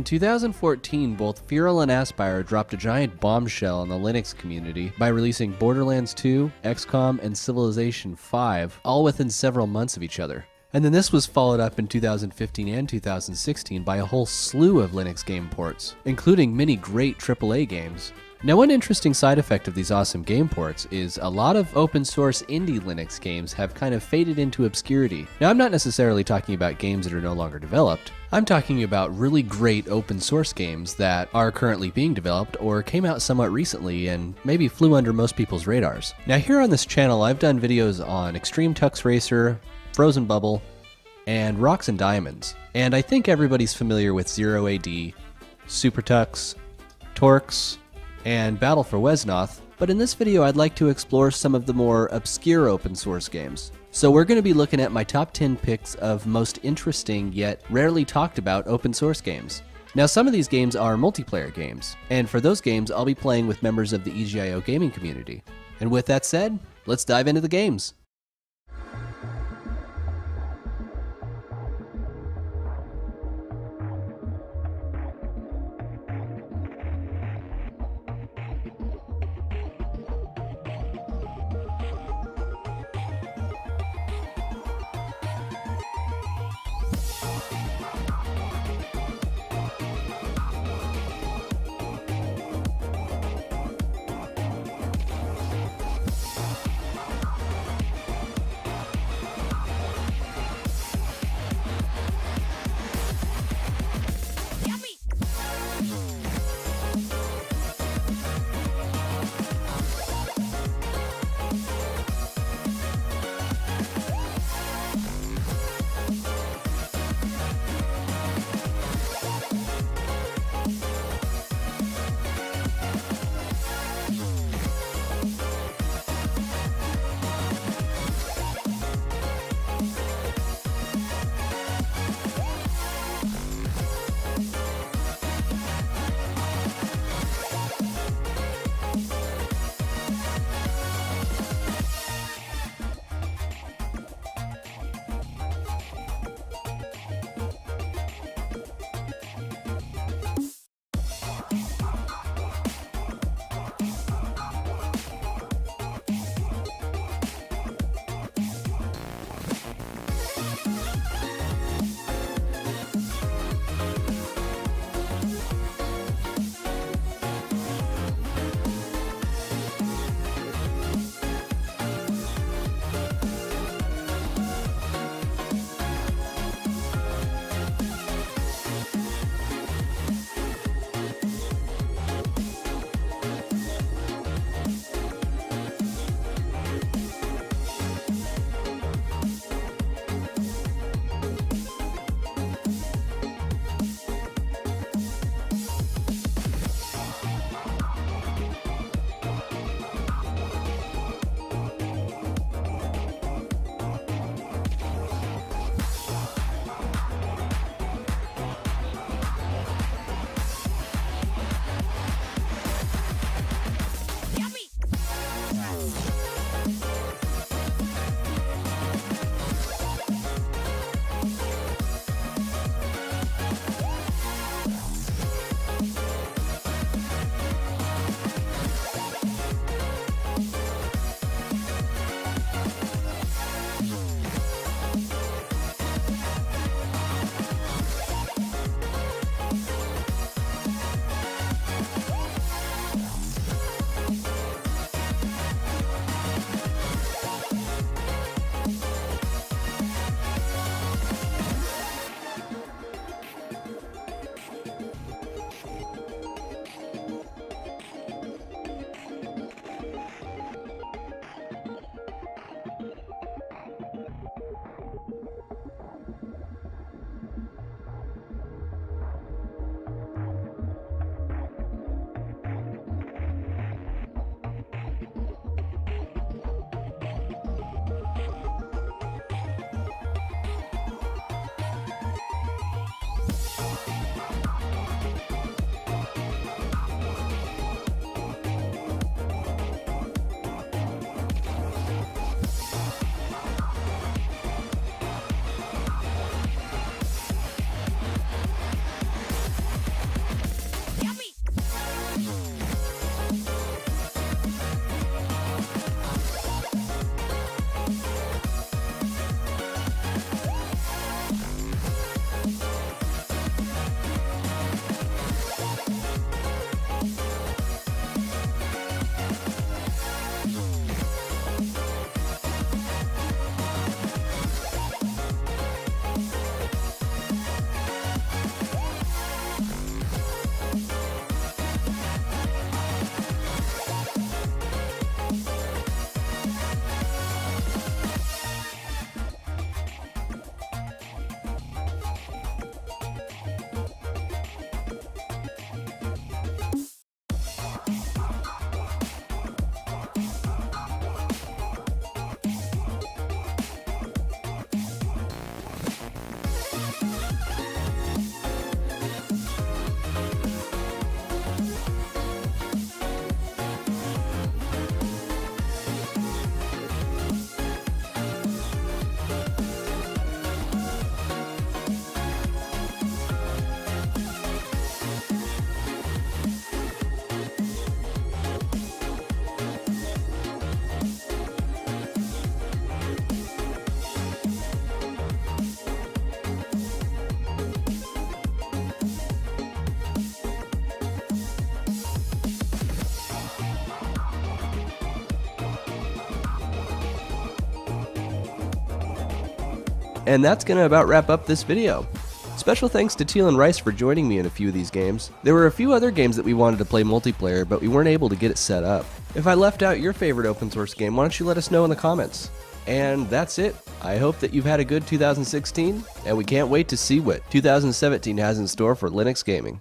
2014, both Feral and Aspire dropped a giant bombshell on the Linux community by releasing Borderlands 2, XCOM, and Civilization 5, all within several months of each other. And then this was followed up in 2015 and 2016 by a whole slew of Linux game ports, including many great AAA games. Now, one interesting side effect of these awesome game ports is a lot of open source indie Linux games have kind of faded into obscurity. Now, I'm not necessarily talking about games that are no longer developed. I'm talking about really great open source games that are currently being developed or came out somewhat recently and maybe flew under most people's radars. Now, here on this channel, I've done videos on Extreme Tux Racer, Frozen Bubble, and Rocks and Diamonds. And I think everybody's familiar with Zero AD, Super Tux, Torx, and Battle for Wesnoth, but in this video I'd like to explore some of the more obscure open source games. So we're going to be looking at my top 10 picks of most interesting yet rarely talked about open source games. Now, some of these games are multiplayer games, and for those games I'll be playing with members of the EGIO gaming community. And with that said, let's dive into the games. And that's going to about wrap up this video. Special thanks to Teal and Rice for joining me in a few of these games. There were a few other games that we wanted to play multiplayer, but we weren't able to get it set up. If I left out your favorite open source game, why don't you let us know in the comments? And that's it. I hope that you've had a good 2016, and we can't wait to see what 2017 has in store for Linux gaming.